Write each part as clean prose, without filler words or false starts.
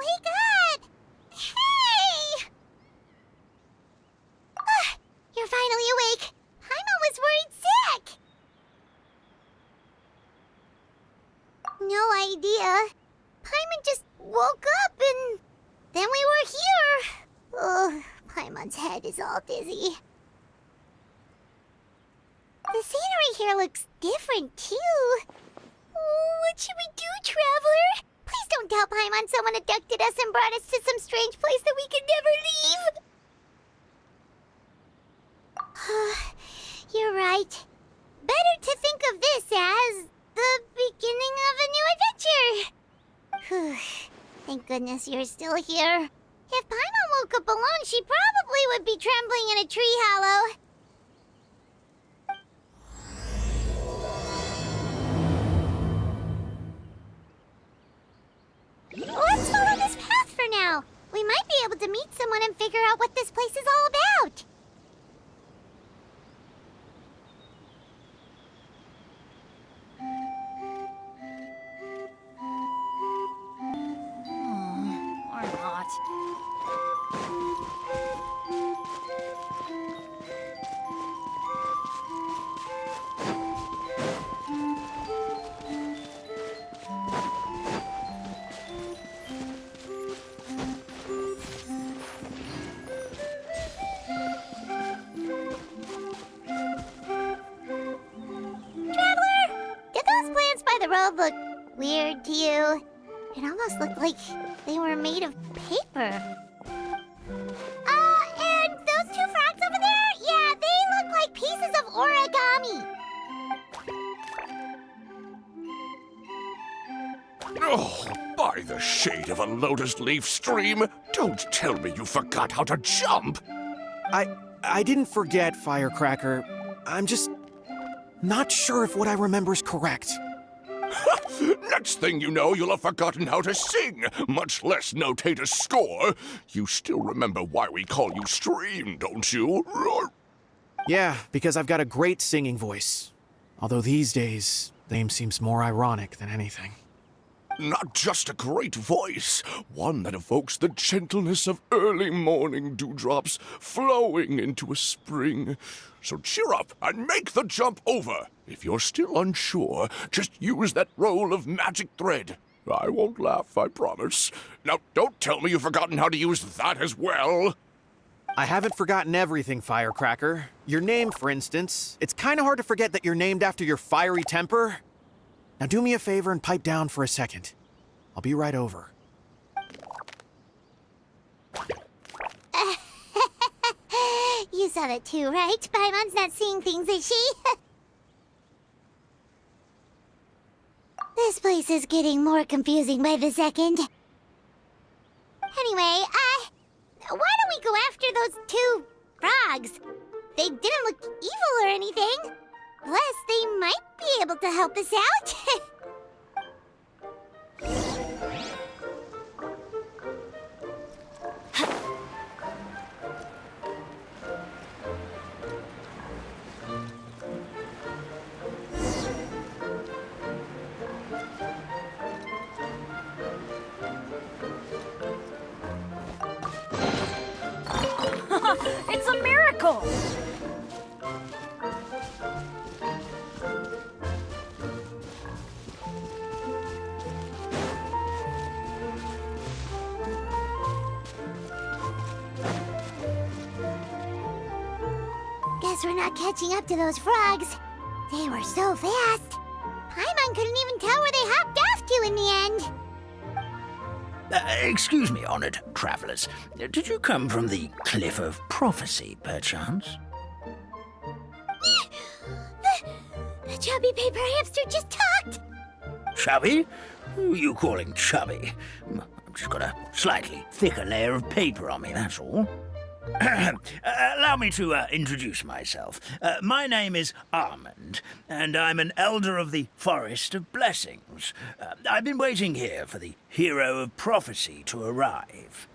Wake up! Hey! You're finally awake. Paimon was worried sick. No idea. Paimon just woke up and then we were here. Oh, Paimon's head is all dizzy. The scenery here looks different, too. Oh, what should we do, Traveler? Please don't tell Paimon someone abducted us and brought us to some strange place that we could never leave. You're right. Better to think of this as the beginning of a new adventure. Thank goodness you're still here. If Paimon woke up alone, she probably would be trembling in a tree hollow. Let's follow this path for now. We might be able to meet someone and figure out what this place is all about. Or not. The road looked weird to you. It almost looked like they were made of paper. And those two frogs over there? Yeah, they look like pieces of origami. Oh, by the shade of a lotus leaf stream, don't tell me you forgot how to jump. I didn't forget, Firecracker. I'm just not sure if what I remember is correct. Next thing you know, you'll have forgotten how to sing, much less notate a score. You still remember why we call you Stream, don't you? Yeah, because I've got a great singing voice. Although these days, the name seems more ironic than anything. Not just a great voice, one that evokes the gentleness of early morning dewdrops flowing into a spring. So cheer up and make the jump over. If you're still unsure, just use that roll of magic thread. I won't laugh, I promise. Now, don't tell me you've forgotten how to use that as well. I haven't forgotten everything, Firecracker. Your name, for instance. It's kind of hard to forget that you're named after your fiery temper. Now do me a favor and pipe down for a second. I'll be right over. You saw that too, right? Paimon's not seeing things, is she? This place is getting more confusing by the second. Anyway, why don't we go after those two frogs? They didn't look evil or anything. Plus, they might be able to help us out. It's a miracle! Guess we're not catching up to those frogs. They were so fast. Paimon couldn't even tell where they hopped off to in the end. Excuse me, honored travelers. Did you come from the Cliff of Prophecy, perchance? The chubby paper hamster just talked. Chubby? Who are you calling chubby? I've just got a slightly thicker layer of paper on me, that's all. Allow me to introduce myself. My name is Armand, and I'm an elder of the Forest of Blessings. I've been waiting here for the hero of prophecy to arrive.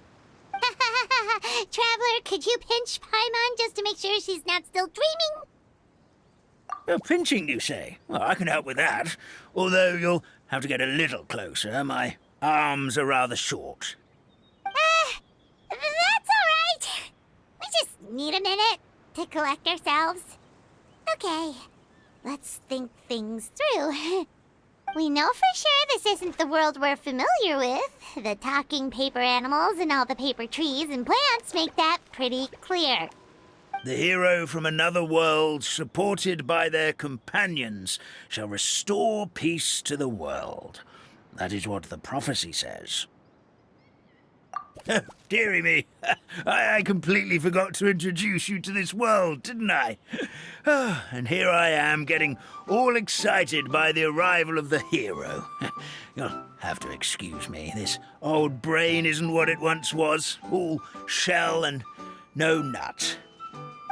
Traveler, could you pinch Paimon just to make sure she's not still dreaming? Pinching, you say? Well, I can help with that. Although you'll have to get a little closer. My arms are rather short. Need a minute to collect ourselves? Okay, let's think things through. We know for sure this isn't the world we're familiar with. The talking paper animals and all the paper trees and plants make that pretty clear. The hero from another world, supported by their companions, shall restore peace to the world. That is what the prophecy says. Dearie me, I completely forgot to introduce you to this world, didn't I? And here I am, getting all excited by the arrival of the hero. You'll have to excuse me. This old brain isn't what it once was, all shell and no nut.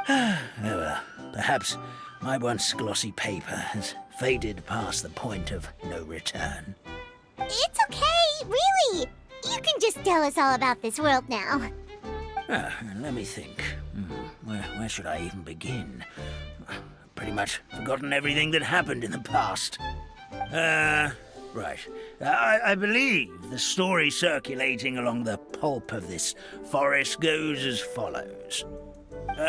Oh well, perhaps my once glossy paper has faded past the point of no return. It's okay, really. You can just tell us all about this world now. Let me think. Where should I even begin? Pretty much forgotten everything that happened in the past. Right. I believe the story circulating along the pulp of this forest goes as follows.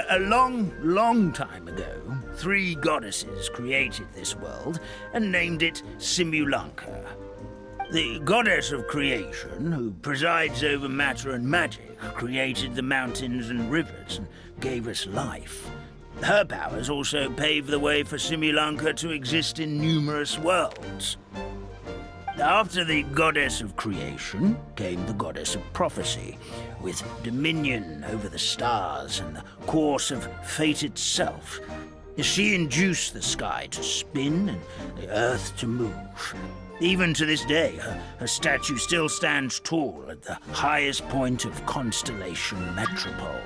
A long time ago, 3 goddesses created this world and named it Simulanka. The goddess of creation, who presides over matter and magic, created the mountains and rivers and gave us life. Her powers also paved the way for Simulanka to exist in numerous worlds. After the goddess of creation came the goddess of prophecy, with dominion over the stars and the course of fate itself. She induced the sky to spin and the earth to move. Even to this day, her statue still stands tall at the highest point of Constellation Metropole.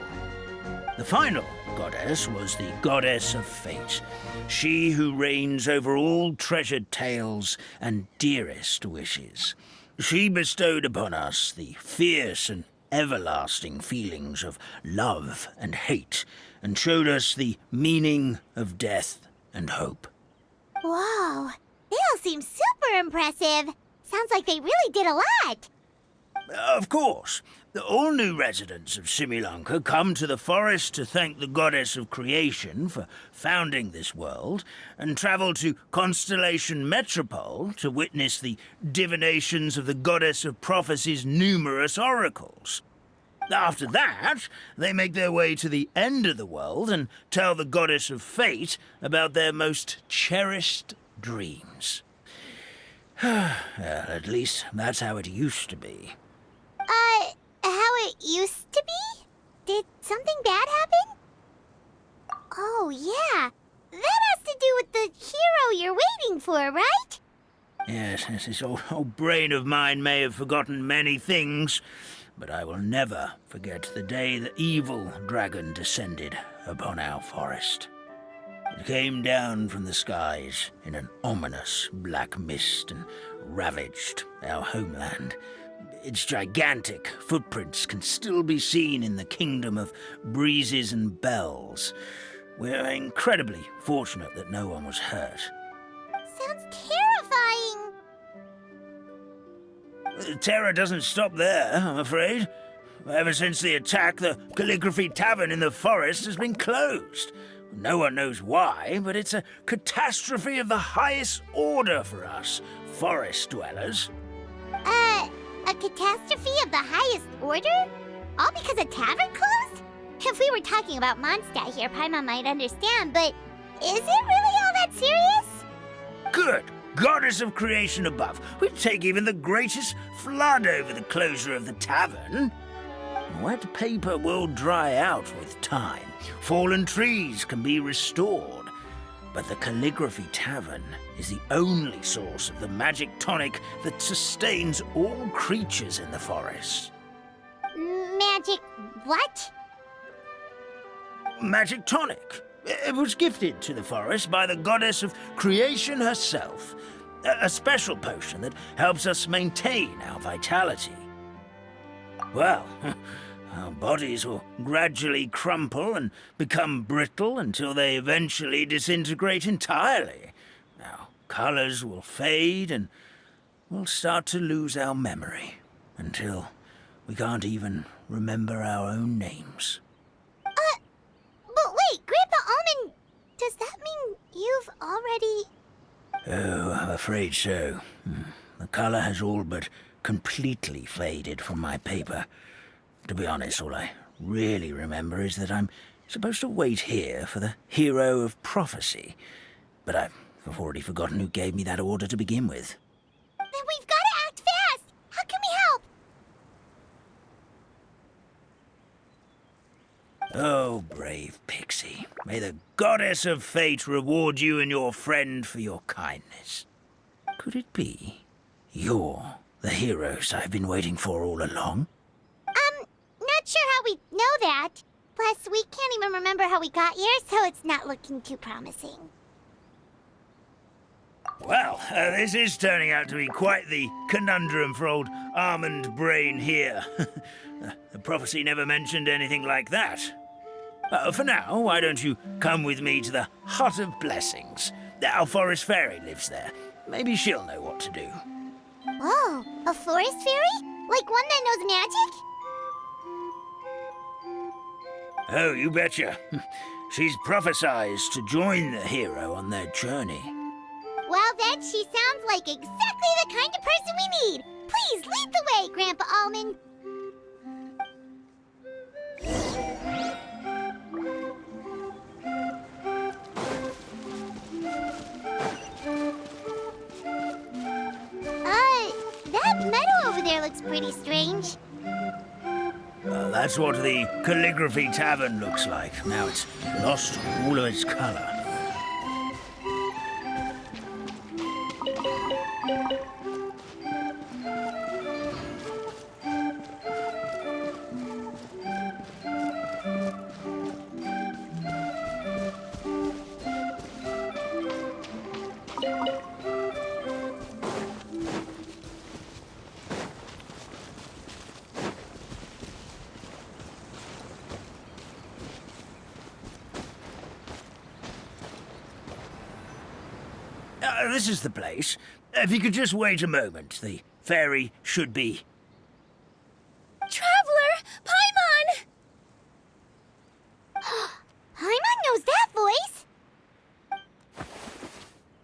The final goddess was the goddess of fate, she who reigns over all treasured tales and dearest wishes. She bestowed upon us the fierce and everlasting feelings of love and hate, and showed us the meaning of death and hope. Whoa, they all seem super impressive. Sounds like they really did a lot. Of course. All new residents of Simulanka come to the forest to thank the goddess of creation for founding this world, and travel to Constellation Metropole to witness the divinations of the goddess of prophecy's numerous oracles. After that, they make their way to the end of the world and tell the goddess of fate about their most cherished dreams. Well, at least that's how it used to be. How it used to be? Did something bad happen? Oh, yeah. That has to do with the hero you're waiting for, right? Yes, this old brain of mine may have forgotten many things, but I will never forget the day the evil dragon descended upon our forest. It came down from the skies in an ominous black mist and ravaged our homeland. Its gigantic footprints can still be seen in the kingdom of breezes and bells. We're incredibly fortunate that no one was hurt. Sounds terrifying. The terror doesn't stop there, I'm afraid. Ever since the attack, the Calligraphy Tavern in the forest has been closed. No one knows why, but it's a catastrophe of the highest order for us, forest dwellers. A catastrophe of the highest order? All because a tavern closed? If we were talking about Mondstadt here, Paimon might understand, but is it really all that serious? Good. Goddess of creation above. We'd take even the greatest flood over the closure of the tavern. Wet paper will dry out with time. Fallen trees can be restored. But the Calligraphy Tavern is the only source of the magic tonic that sustains all creatures in the forest. Magic what? Magic tonic. It was gifted to the forest by the goddess of creation herself. A special potion that helps us maintain our vitality. Well, our bodies will gradually crumple and become brittle until they eventually disintegrate entirely. Our colors will fade and we'll start to lose our memory until we can't even remember our own names. already? Oh, I'm afraid so. The color has all but completely faded from my paper. To be honest, all I really remember is that I'm supposed to wait here for the hero of prophecy. But I've already forgotten who gave me that order to begin with. Then we've got to act fast! How can we help? Oh, brave Pixie. May the goddess of fate reward you and your friend for your kindness. Could it be you're the heroes I've been waiting for all along? Not sure how we know that. Plus, we can't even remember how we got here, so it's not looking too promising. Well, this is turning out to be quite the conundrum for old Almond Brain here. The prophecy never mentioned anything like that. For now, why don't you come with me to the Hut of Blessings? Our forest fairy lives there. Maybe she'll know what to do. Whoa, a forest fairy? Like one that knows magic? Oh, you betcha. She's prophesized to join the hero on their journey. Well, then she sounds like exactly the kind of person we need. Please lead the way, Grandpa Almond. That meadow over there looks pretty strange. That's what the Calligraphy Tavern looks like. Now it's lost all of its color. This is the place. If you could just wait a moment, the fairy should be... Traveler! Paimon! Paimon knows that voice!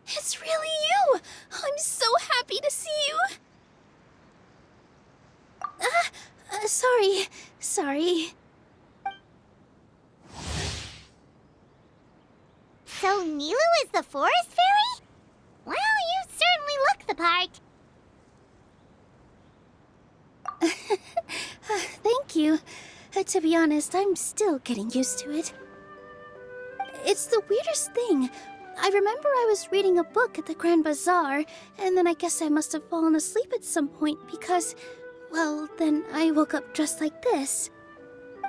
It's really you! I'm so happy to see you! Sorry. So Nilu is the forest fairy? Well, you certainly look the part. Thank you. To be honest, I'm still getting used to it. It's the weirdest thing. I remember I was reading a book at the Grand Bazaar, and then I guess I must have fallen asleep at some point because, well, then I woke up just like this.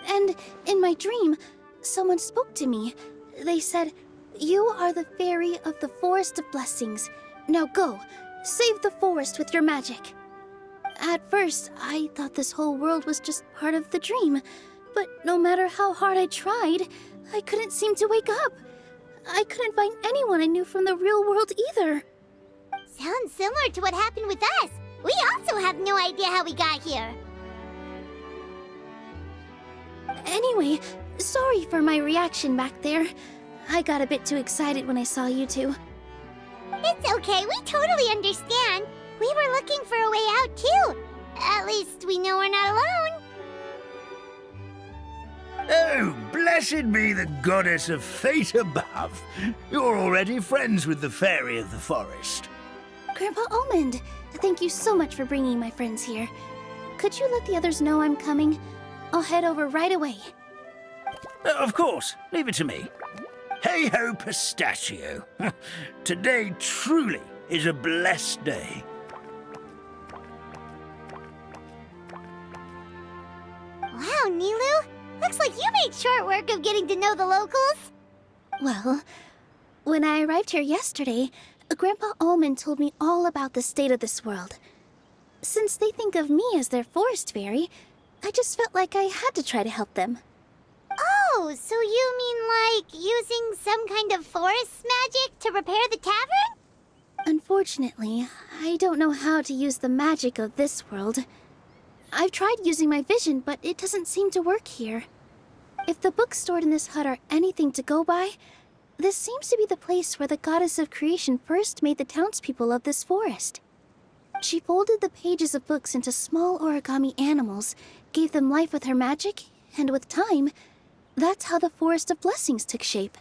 And in my dream, someone spoke to me. They said, "You are the fairy of the Forest of Blessings. Now go, save the forest with your magic." At first, I thought this whole world was just part of the dream, but no matter how hard I tried, I couldn't seem to wake up. I couldn't find anyone I knew from the real world either. Sounds similar to what happened with us. We also have no idea how we got here. Anyway, sorry for my reaction back there. I got a bit too excited when I saw you two. It's okay, we totally understand. We were looking for a way out, too. At least we know we're not alone. Oh, blessed be the goddess of fate above. You're already friends with the fairy of the forest. Grandpa Almond, thank you so much for bringing my friends here. Could you let the others know I'm coming? I'll head over right away. Of course, leave it to me. Hey-ho, pistachio. Today truly is a blessed day. Wow, Nilu. Looks like you made short work of getting to know the locals. Well, when I arrived here yesterday, Grandpa Almond told me all about the state of this world. Since they think of me as their forest fairy, I just felt like I had to try to help them. Oh, so you mean like using some kind of forest magic to repair the tavern? Unfortunately, I don't know how to use the magic of this world. I've tried using my vision, but it doesn't seem to work here. If the books stored in this hut are anything to go by, This seems to be the place where the goddess of creation first made the townspeople of this forest. She folded the pages of books into small origami animals, gave them life with her magic, and with time, that's how the Forest of Blessings took shape.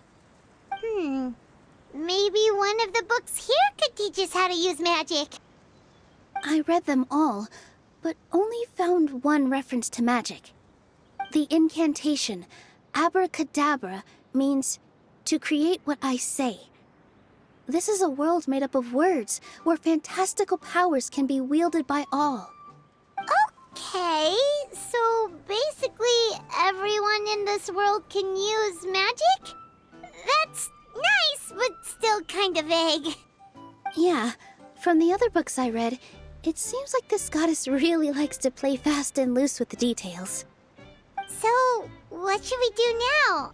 Maybe one of the books here could teach us how to use magic. I read them all, but only found one reference to magic. The incantation, abracadabra, means to create what I say. This is a world made up of words, where fantastical powers can be wielded by all. Okay, so basically everyone in this world can use magic? That's nice, but still kind of vague. Yeah, from the other books I read, it seems like this goddess really likes to play fast and loose with the details. So, what should we do now?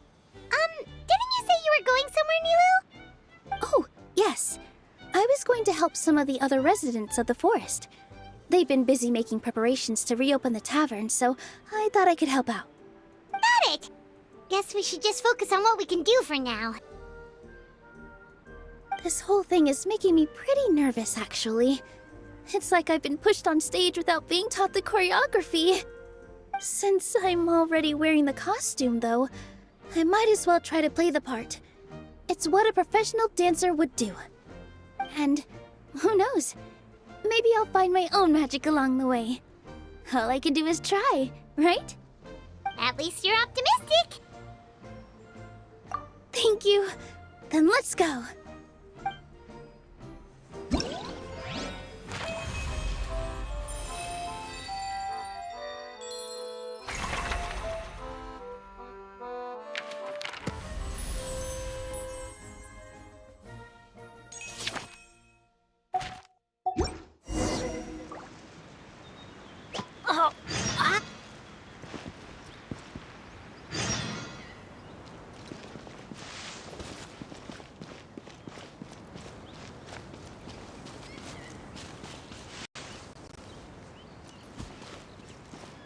Didn't you say you were going somewhere, Nilu? Oh, yes. I was going to help some of the other residents of the forest. They've been busy making preparations to reopen the tavern, so I thought I could help out. Got it! Guess we should just focus on what we can do for now. This whole thing is making me pretty nervous, actually. It's like I've been pushed on stage without being taught the choreography. Since I'm already wearing the costume, though, I might as well try to play the part. It's what a professional dancer would do. And who knows? Maybe I'll find my own magic along the way. All I can do is try, right? At least you're optimistic. Thank you. Then let's go.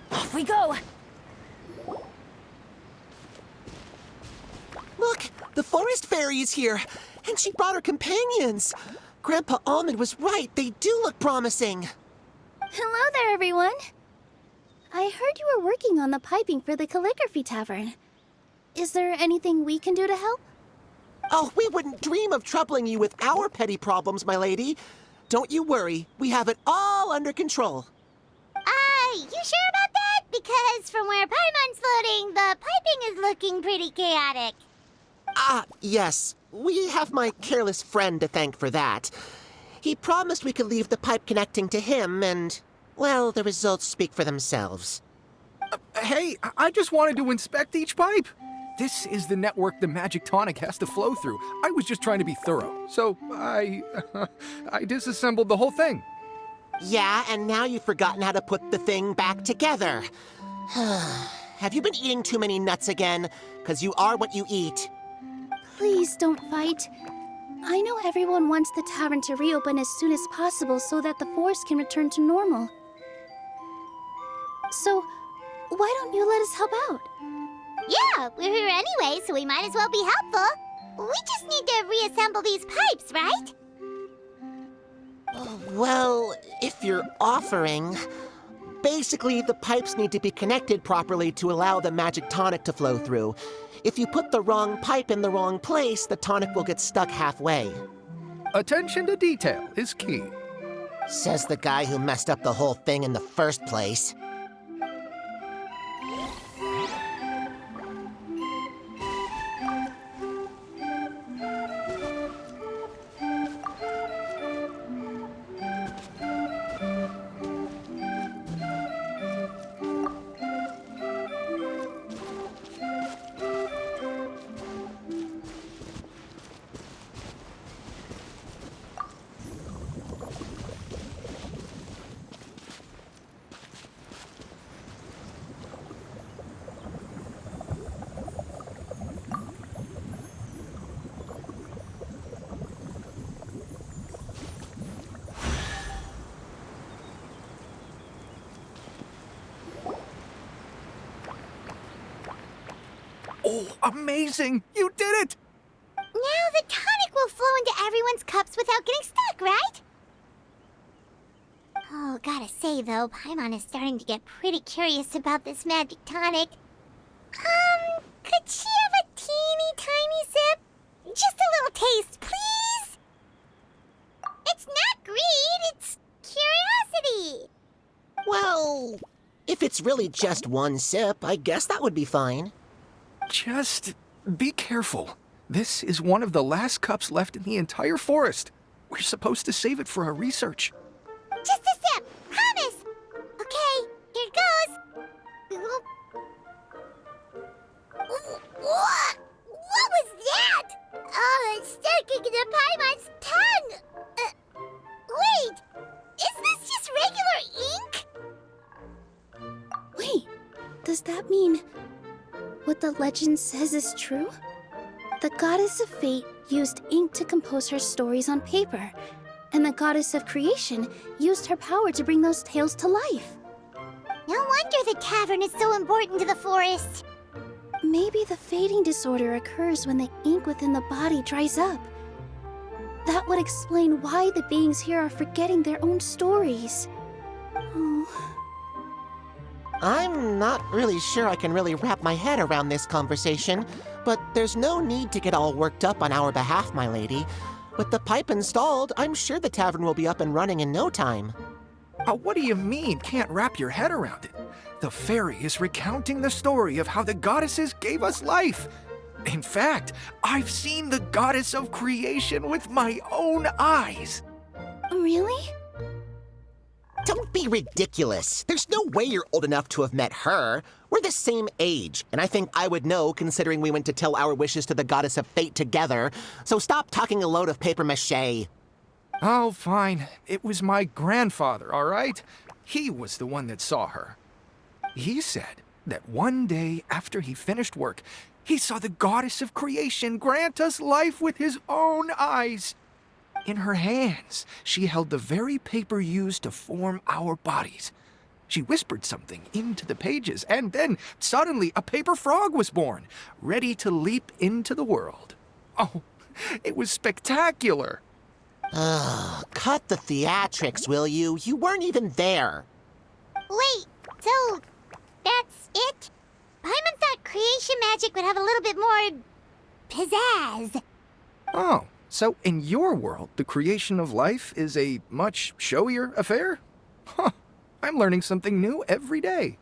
Off we go! Look, the forest fairy is here, and she brought her companions. Grandpa Almond was right. They do look promising. Hello there, everyone. I heard you were working on the piping for the calligraphy tavern. Is there anything we can do to help? Oh, we wouldn't dream of troubling you with our petty problems, my lady. Don't you worry. We have it all under control. You sure about that? Because from where Paimon's floating, the piping is looking pretty chaotic. Ah, yes. We have my careless friend to thank for that. He promised we could leave the pipe connecting to him, and, well, the results speak for themselves. Hey, I just wanted to inspect each pipe. This is the network the magic tonic has to flow through. I was just trying to be thorough, so I disassembled the whole thing. Yeah, and now you've forgotten how to put the thing back together. Have you been eating too many nuts again? 'Cause you are what you eat. Please don't fight. I know everyone wants the tavern to reopen as soon as possible so that the forest can return to normal. So, why don't you let us help out? Yeah, we're here anyway, so we might as well be helpful. We just need to reassemble these pipes, right? Well, if you're offering... Basically, the pipes need to be connected properly to allow the magic tonic to flow through. If you put the wrong pipe in the wrong place, the tonic will get stuck halfway. Attention to detail is key. Says the guy who messed up the whole thing in the first place. Oh, amazing! You did it! without getting stuck, right? Oh, gotta say though, Paimon is starting to get pretty curious about this magic tonic. Could she have a teeny tiny sip? Just a little taste, please? It's not greed, it's curiosity. Well, if it's really just one sip, I guess that would be fine. Just be careful. This is one of the last cups left in the entire forest. We're supposed to save it for our research. Just a sip, promise. Okay, here goes. What was that? Oh, it's sticking to Paimon's tongue. Wait, is this just regular ink? Wait, does that mean what the legend says is true? The goddess of fate used ink to compose her stories on paper, and the goddess of creation used her power to bring those tales to life. No wonder the tavern is so important to the forest. Maybe the fading disorder occurs when the ink within the body dries up. That would explain why the beings here are forgetting their own stories. Oh. I'm not really sure I can really wrap my head around this conversation, but there's no need to get all worked up on our behalf, my lady. With the pipe installed, I'm sure the tavern will be up and running in no time. What do you mean, can't wrap your head around it? The fairy is recounting the story of how the goddesses gave us life. In fact, I've seen the goddess of creation with my own eyes. Really? Don't be ridiculous. There's no way you're old enough to have met her. We're the same age, and I think I would know considering we went to tell our wishes to the goddess of fate together. So stop talking a load of papier-mâché. Oh, fine. It was my grandfather, all right? He was the one that saw her. He said that one day after he finished work, he saw the goddess of creation grant us life with his own eyes. In her hands, she held the very paper used to form our bodies. She whispered something into the pages, and then suddenly a paper frog was born, ready to leap into the world. Oh, it was spectacular. Ugh, cut the theatrics, will you? You weren't even there. Wait, so that's it? Paimon thought creation magic would have a little bit more pizzazz. Oh, so in your world, the creation of life is a much showier affair? Huh, I'm learning something new every day.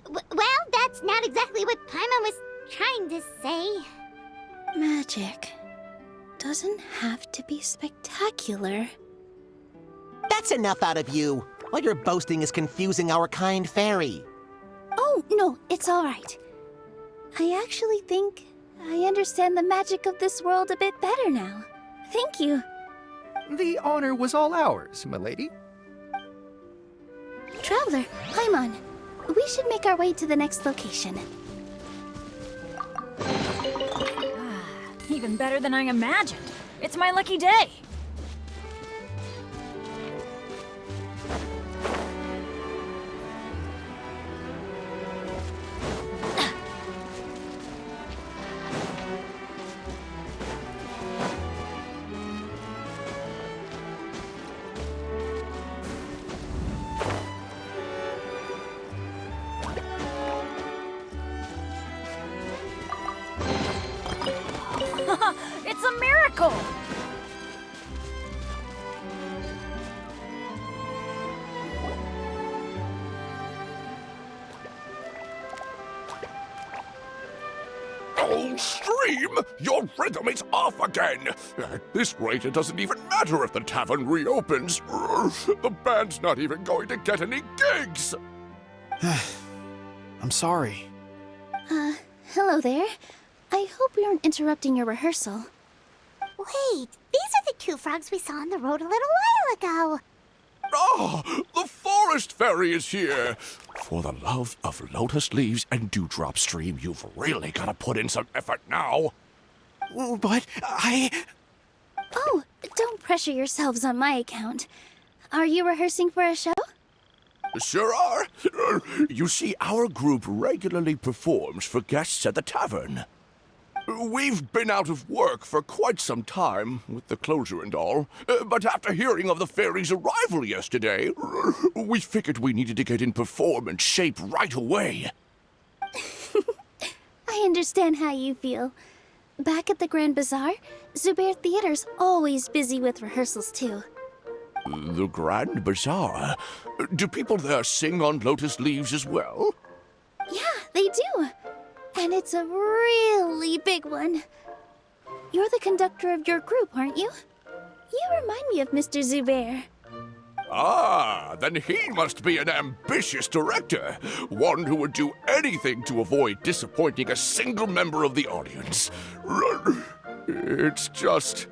Well, that's not exactly what Paimon was trying to say. Magic doesn't have to be spectacular. That's enough out of you. All your boasting is confusing our kind fairy. Oh, no, it's all right. I actually think I understand the magic of this world a bit better now. Thank you. The honor was all ours, milady. Traveler, Paimon, we should make our way to the next location. Even better than I imagined. It's my lucky day. It's a miracle! Oh, Stream! Your rhythm is off again! At this rate, it doesn't even matter if the tavern reopens. The band's not even going to get any gigs! I'm sorry. Hello there. I hope we aren't interrupting your rehearsal. Wait, these are the two frogs we saw on the road a little while ago. Ah, the forest fairy is here! For the love of lotus leaves and dewdrop, Stream, you've really got to put in some effort now. But Oh, don't pressure yourselves on my account. Are you rehearsing for a show? Sure are. You see, our group regularly performs for guests at the tavern. We've been out of work for quite some time, with the closure and all. But after hearing of the fairy's arrival yesterday, we figured we needed to get in performance shape right away. I understand how you feel. Back at the Grand Bazaar, Zubair Theater's always busy with rehearsals too. The Grand Bazaar? Do people there sing on lotus leaves as well? Yeah, they do. And it's a really big one. You're the conductor of your group, aren't you? You remind me of Mr. Zubair. Ah, then he must be an ambitious director. One who would do anything to avoid disappointing a single member of the audience. It's just...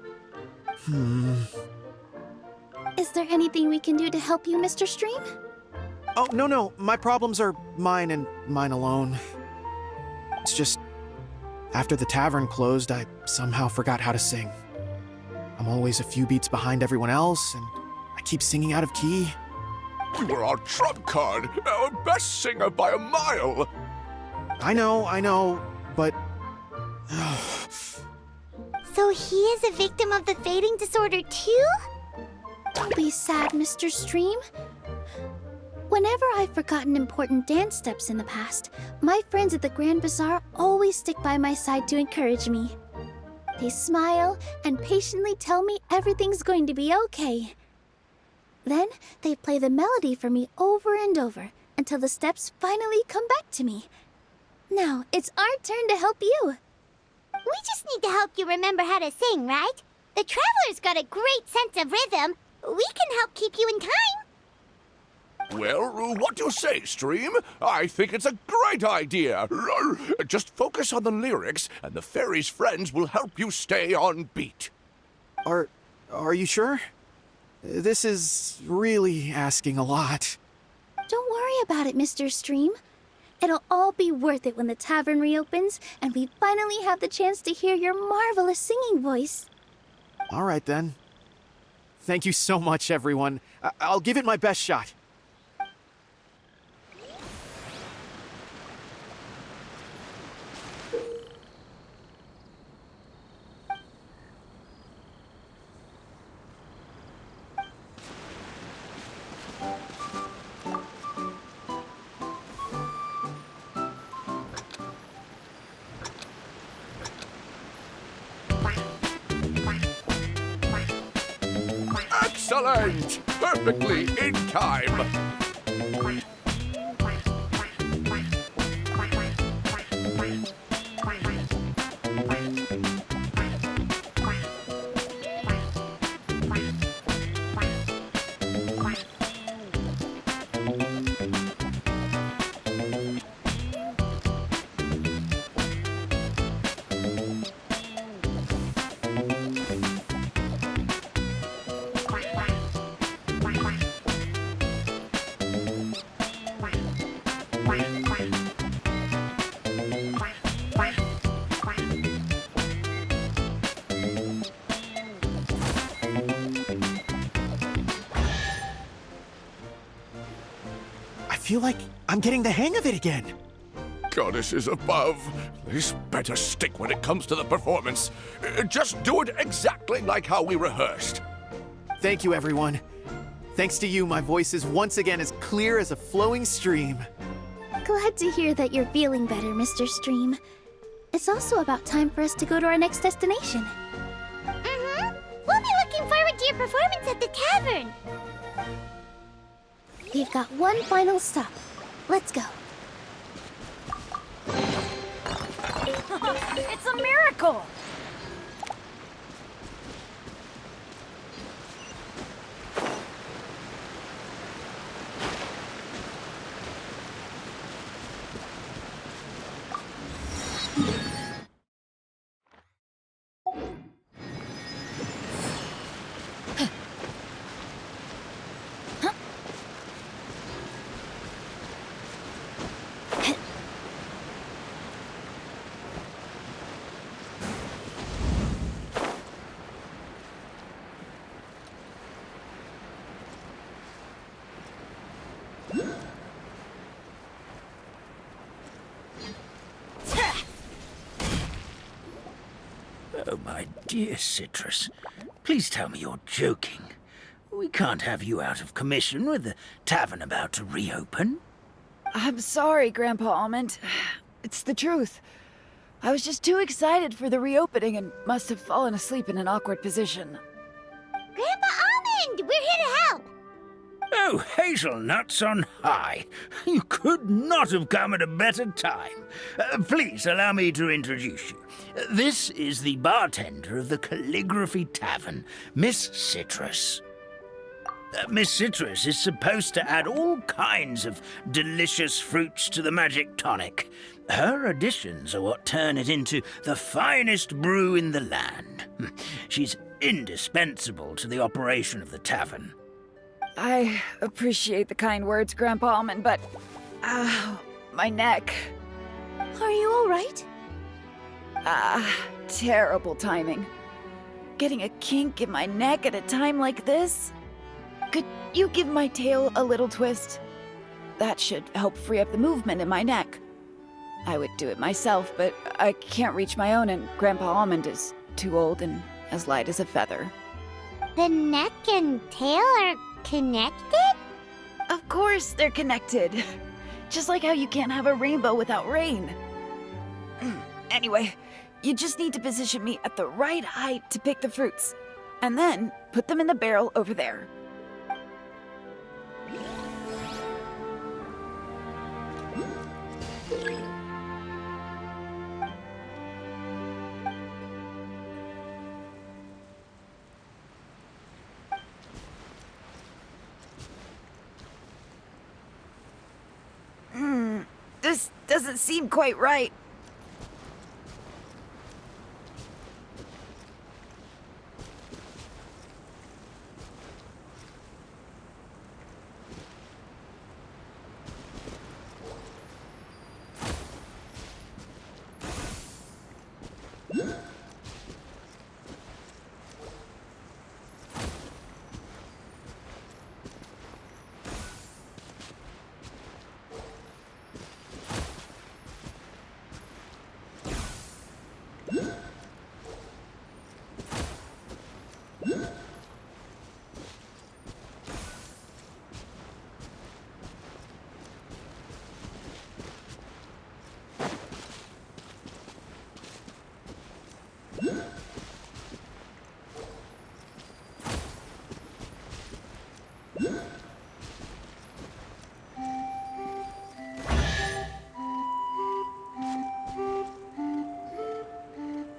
Is there anything we can do to help you, Mr. Stream? Oh, no. My problems are mine and mine alone. It's just, after the tavern closed, I somehow forgot how to sing. I'm always a few beats behind everyone else, and I keep singing out of key. You were our trump card, our best singer by a mile. I know, but... So he is a victim of the fading disorder too? Don't be sad, Mr. Stream. Whenever I've forgotten important dance steps in the past, my friends at the Grand Bazaar always stick by my side to encourage me. They smile and patiently tell me everything's going to be okay. Then they play the melody for me over and over until the steps finally come back to me. Now it's our turn to help you. We just need to help you remember how to sing, right? The Traveler's got a great sense of rhythm. We can help keep you in time. Well, what do you say, Stream? I think it's a great idea. Just focus on the lyrics, and the fairy's friends will help you stay on beat. Are you sure? This is really asking a lot. Don't worry about it, Mr. Stream. It'll all be worth it when the tavern reopens and we finally have the chance to hear your marvelous singing voice. All right, then. Thank you so much, everyone. I'll give it my best shot. Excellent! Perfectly in time! I feel like I'm getting the hang of it again. Goddesses above, this better stick when it comes to the performance. Just do it exactly like how we rehearsed. Thank you, everyone. Thanks to you, my voice is once again as clear as a flowing stream. Glad to hear that you're feeling better, Mr. Stream. It's also about time for us to go to our next destination. We'll be looking forward to your performance at the tavern. We've got one final stop. Let's go. It's a miracle! dear Citrus, please tell me you're joking. We can't have you out of commission with the tavern about to reopen. I'm sorry, Grandpa Almond. It's the truth. I was just too excited for the reopening and must have fallen asleep in an awkward position. Grandpa Almond, we're here to help. Oh, hazelnuts on high. You could not have come at a better time. Please allow me to introduce you. This is the bartender of the Calligraphy Tavern, Miss Citrus. Miss Citrus is supposed to add all kinds of delicious fruits to the magic tonic. Her additions are what turn it into the finest brew in the land. She's indispensable to the operation of the tavern. I appreciate the kind words, Grandpa Almond, but... my neck. Are you all right? Terrible timing. Getting a kink in my neck at a time like this? Could you give my tail a little twist? That should help free up the movement in my neck. I would do it myself, but I can't reach my own, and Grandpa Almond is too old and as light as a feather. The neck and tail are connected? Of course they're connected. Just like how you can't have a rainbow without rain. Anyway, you just need to position me at the right height to pick the fruits, and then put them in the barrel over there. This doesn't seem quite right.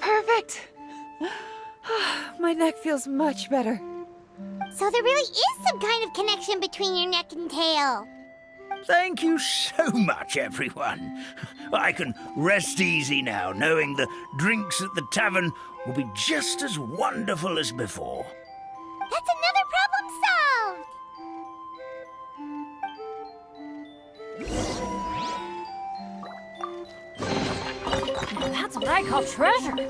Perfect! My neck feels much better. So there really is some kind of connection between your neck and tail. Thank you so much, everyone. I can rest easy now, knowing the drinks at the tavern will be just as wonderful as before. That's another problem solved! Now that's what I call treasure.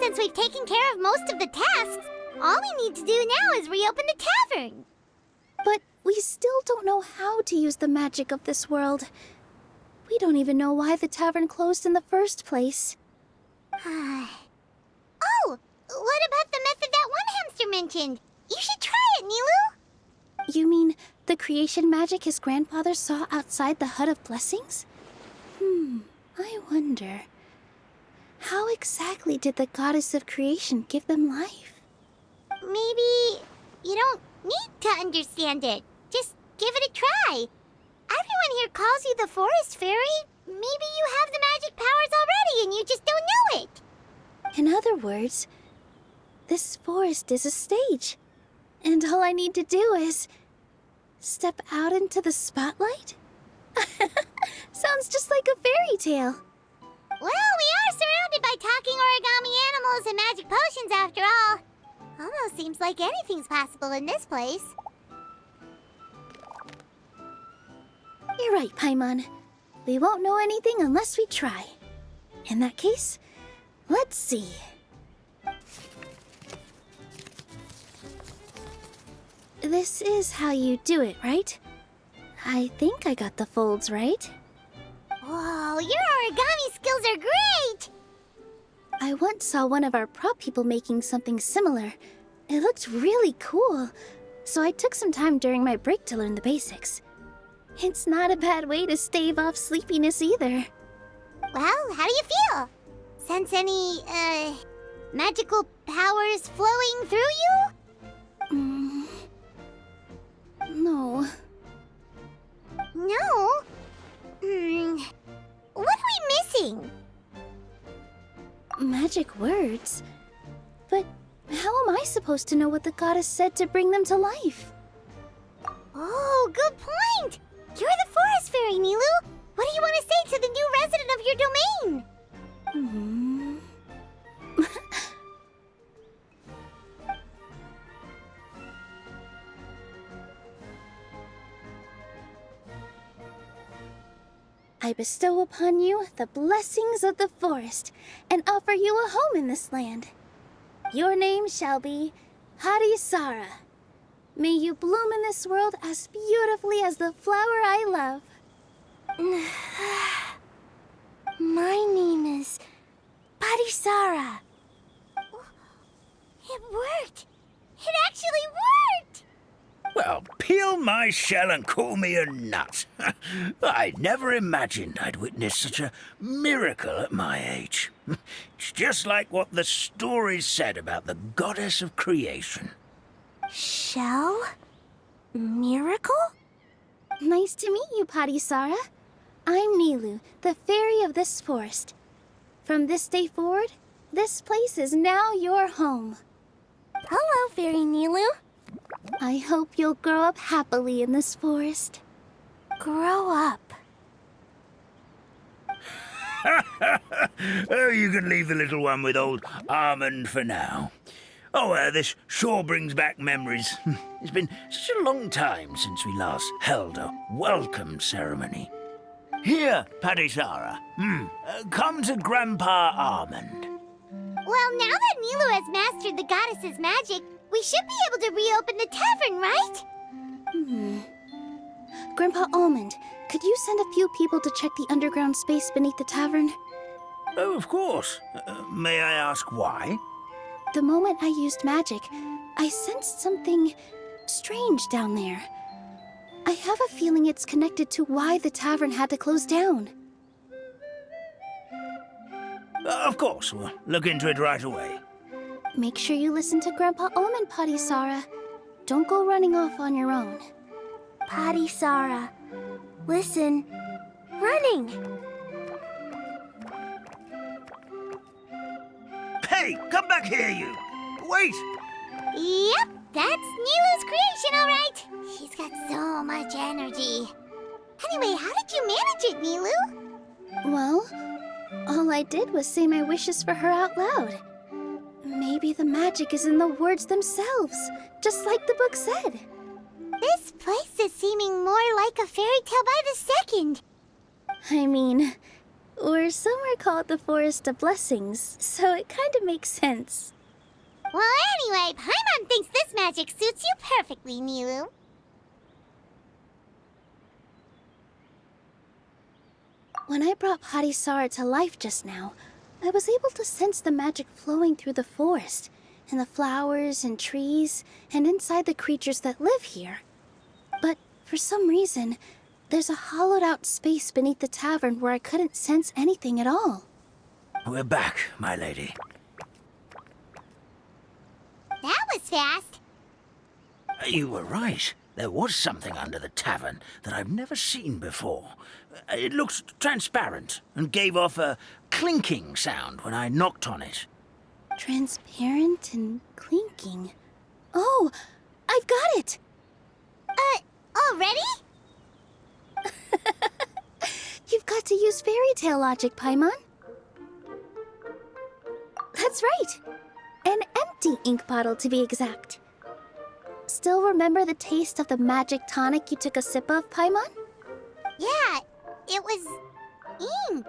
Since we've taken care of most of the tasks, all we need to do now is reopen the tavern. But we still don't know how to use the magic of this world. We don't even know why the tavern closed in the first place. Oh, what about the method that one hamster mentioned? You should try it, Nilu. You mean the creation magic his grandfather saw outside the Hut of Blessings? I wonder. How exactly did the goddess of creation give them life? Maybe you don't need to understand it. Just give it a try. Everyone here calls you the Forest Fairy. Maybe you have the magic powers already and you just don't know it. In other words, this forest is a stage. And all I need to do is step out into the spotlight? Sounds just like a fairy tale. Well, we are surrounded by talking origami animals and magic potions after all. Almost seems like anything's possible in this place. You're right, Paimon. We won't know anything unless we try. In that case, let's see. This is how you do it, right? I think I got the folds right. Whoa, your origami skills are great! I once saw one of our prop people making something similar. It looked really cool, so I took some time during my break to learn the basics. It's not a bad way to stave off sleepiness either. Well, how do you feel? Sense any, magical powers flowing through you? No. No? What are we missing? Magic words? But how am I supposed to know what the goddess said to bring them to life? Oh, good point! You're the forest fairy, Nilu! What do you want to say to the new resident of your domain? I bestow upon you the blessings of the forest and offer you a home in this land. Your name shall be Hadisara. May you bloom in this world as beautifully as the flower I love. My name is Padisara. It worked! It actually worked! Well, peel my shell and call me a nut. I never imagined I'd witness such a miracle at my age. It's just like what the stories said about the goddess of creation. Shell? Miracle? Nice to meet you, Padisara. I'm Nilu, the fairy of this forest. From this day forward, this place is now your home. Hello, Fairy Nilu. I hope you'll grow up happily in this forest. Grow up. Oh, you can leave the little one with old Almond for now. Oh, this sure brings back memories. It's been such a long time since we last held a welcome ceremony. Here, Padisara. Come to Grandpa Almond. Well, now that Nilu has mastered the goddess's magic, we should be able to reopen the tavern, right? Grandpa Almond, could you send a few people to check the underground space beneath the tavern? Oh, of course. May I ask why? The moment I used magic, I sensed something strange down there. I have a feeling it's connected to why the tavern had to close down. Of course, we'll look into it right away. Make sure you listen to Grandpa Almond, Padisara. Don't go running off on your own. Padisara. Listen. Running. Hey, come back here, you! Wait! Yep, that's Nilu's creation, all right. She's got so much energy. Anyway, how did you manage it, Nilu? Well, all I did was say my wishes for her out loud. Maybe the magic is in the words themselves, just like the book said. This place is seeming more like a fairy tale by the second. I mean, we're somewhere called the Forest of Blessings, so it kind of makes sense. Well, anyway, Paimon thinks this magic suits you perfectly, Nilu. When I brought Hadisara to life just now, I was able to sense the magic flowing through the forest, and the flowers and trees, and inside the creatures that live here. But for some reason, there's a hollowed-out space beneath the tavern where I couldn't sense anything at all. We're back, my lady. That was fast. You were right. There was something under the tavern that I've never seen before. It looked transparent and gave off a clinking sound when I knocked on it. Transparent and clinking. Oh, I've got it! Already? got to use fairy tale logic, Paimon. That's right. An empty ink bottle, to be exact. Still remember the taste of the magic tonic you took a sip of, Paimon? Yeah, it was ink.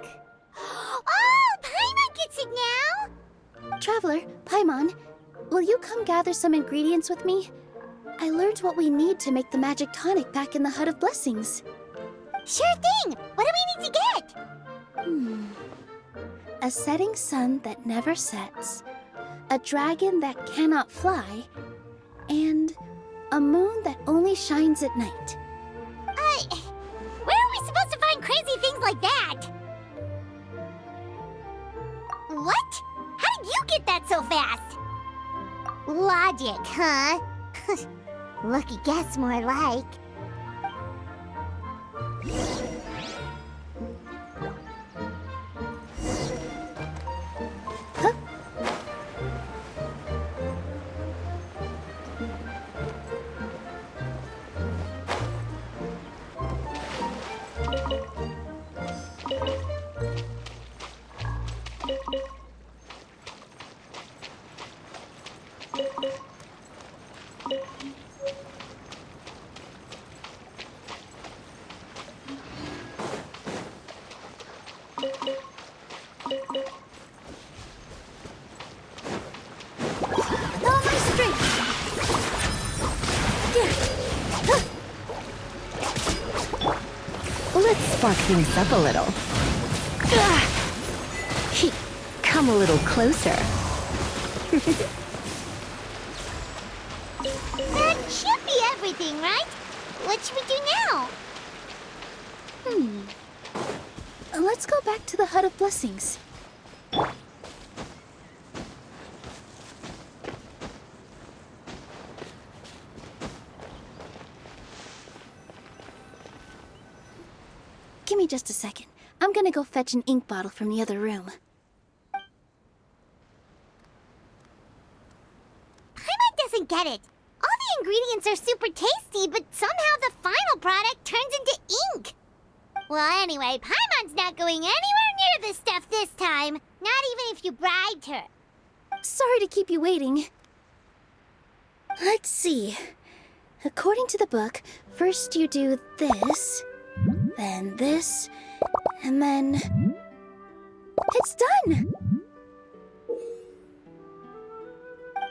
Oh, Paimon gets it now! Traveler, Paimon, will you come gather some ingredients with me? I learned what we need to make the magic tonic back in the Hut of Blessings. Sure thing! What do we need to get? A setting sun that never sets, a dragon that cannot fly, and a moon that only shines at night. Where are we supposed to find crazy things like that? What? How did you get that so fast? Logic, huh? Lucky guess, more like. With all my strength! Let's spark things up a little. Come a little closer. That should be everything, right? What should we do now? Let's go back to the Hut of Blessings. Give me just a second. I'm gonna go fetch an ink bottle from the other room. Paimon doesn't get it. All the ingredients are super tasty, but somehow the final product turns into ink. Well, anyway, Paimon's not going anywhere near this stuff this time. Not even if you bribed her. Sorry to keep you waiting. Let's see. According to the book, first you do this, then this, and then... It's done!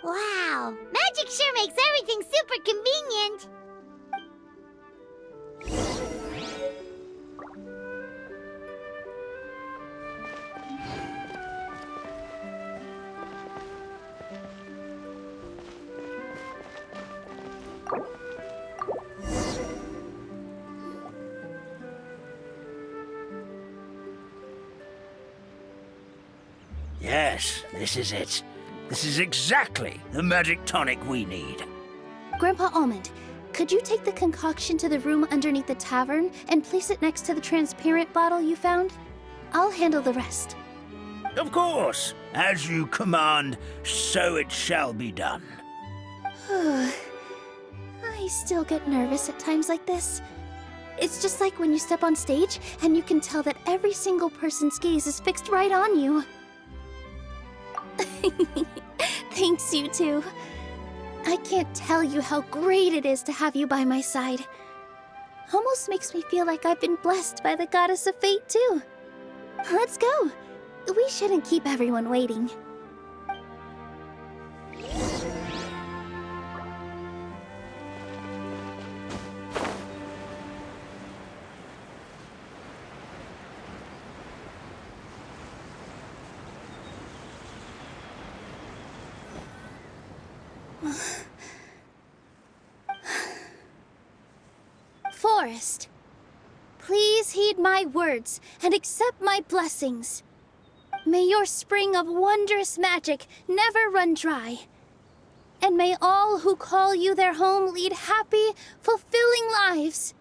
Wow, magic sure makes everything super convenient. Yes, this is it. This is exactly the magic tonic we need. Grandpa Almond, could you take the concoction to the room underneath the tavern and place it next to the transparent bottle you found? I'll handle the rest. Of course. As you command, so it shall be done. I still get nervous at times like this. It's just like when you step on stage and you can tell that every single person's gaze is fixed right on you. Thanks, you two. I can't tell you how great it is to have you by my side. Almost makes me feel like I've been blessed by the goddess of fate, too. Let's go. We shouldn't keep everyone waiting. Forest, please heed my words and accept my blessings. May your spring of wondrous magic never run dry. And may all who call you their home lead happy, fulfilling lives.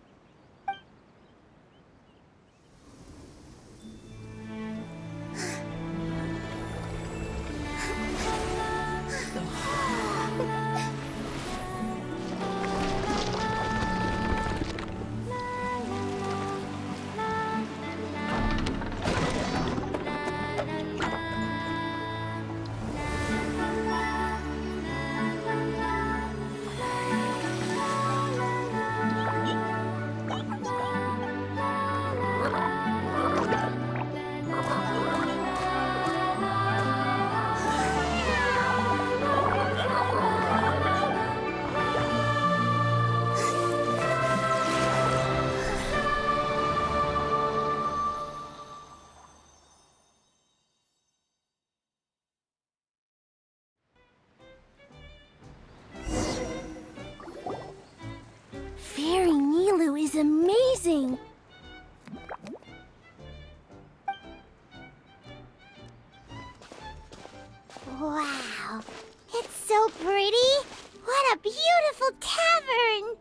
old tavern.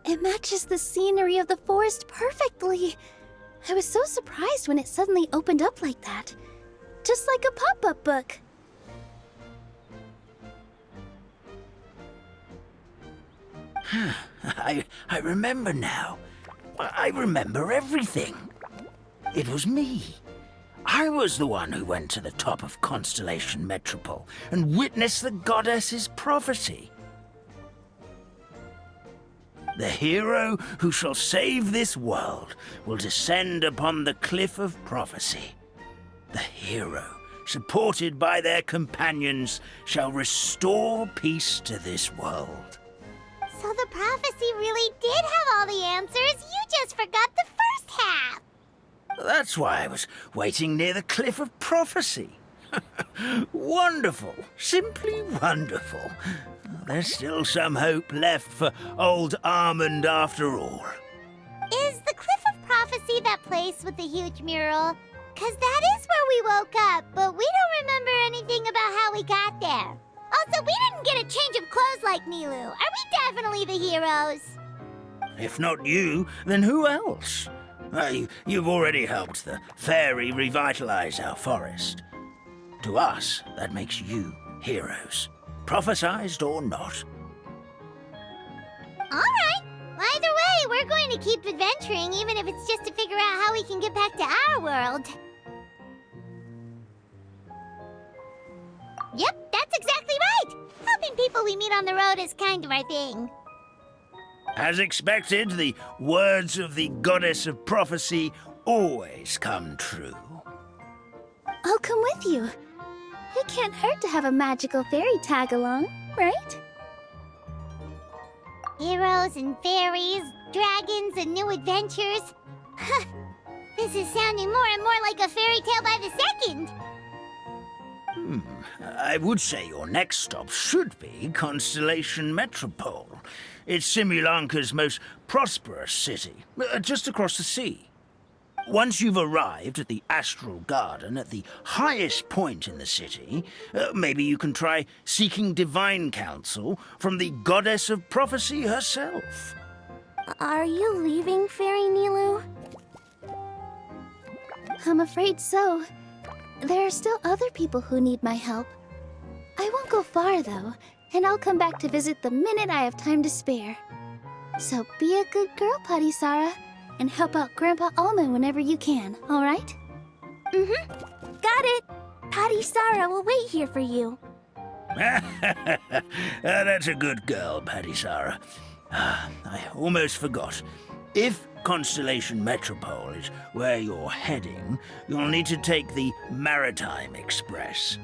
It matches the scenery of the forest perfectly. I was so surprised when it suddenly opened up like that. Just like a pop-up book. I remember now. I remember everything. It was me. I was the one who went to the top of Constellation Metropole and witnessed the goddess's prophecy. The hero who shall save this world will descend upon the cliff of prophecy. The hero, supported by their companions, shall restore peace to this world. So the prophecy really did have all the answers. You just forgot the first half. That's why I was waiting near the cliff of prophecy. Wonderful. Simply wonderful. There's still some hope left for old Armand after all. Is the Cliff of Prophecy that place with the huge mural? 'Cause that is where we woke up, but we don't remember anything about how we got there. Also, we didn't get a change of clothes like Nilu. Are we definitely the heroes? If not you, then who else? You've already helped the fairy revitalize our forest. To us, that makes you heroes, prophesized or not. All right. Either way, we're going to keep adventuring, even if it's just to figure out how we can get back to our world. Yep, that's exactly right. Helping people we meet on the road is kind of our thing. As expected, the words of the goddess of prophecy always come true. I'll come with you. It can't hurt to have a magical fairy tag along, right? Heroes and fairies, dragons and new adventures. This is sounding more and more like a fairy tale by the second. I would say your next stop should be Constellation Metropole. It's Simulanka's most prosperous city, just across the sea. Once you've arrived at the Astral Garden at the highest point in the city, maybe you can try seeking divine counsel from the goddess of prophecy herself. Are you leaving, Fairy Nilu? I'm afraid so. There are still other people who need my help. I won't go far, though, and I'll come back to visit the minute I have time to spare. So be a good girl, Patisara, and help out Grandpa Alma whenever you can, all right? Mm-hmm. Got it. Patisara will wait here for you. That's a good girl, Patisara. I almost forgot. If Constellation Metropole is where you're heading, you'll need to take the Maritime Express.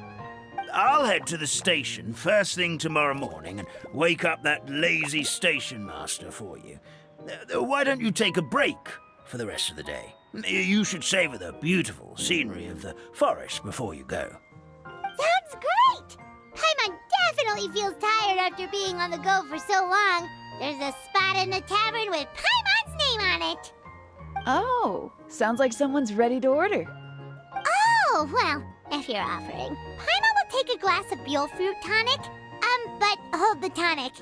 I'll head to the station first thing tomorrow morning and wake up that lazy station master for you. Why don't you take a break for the rest of the day? You should savor the beautiful scenery of the forest before you go. Sounds great! Paimon definitely feels tired after being on the go for so long. There's a spot in the tavern with Paimon's name on it. Oh, sounds like someone's ready to order. Oh, well, if you're offering. Paimon will take a glass of Buell fruit tonic. But hold the tonic.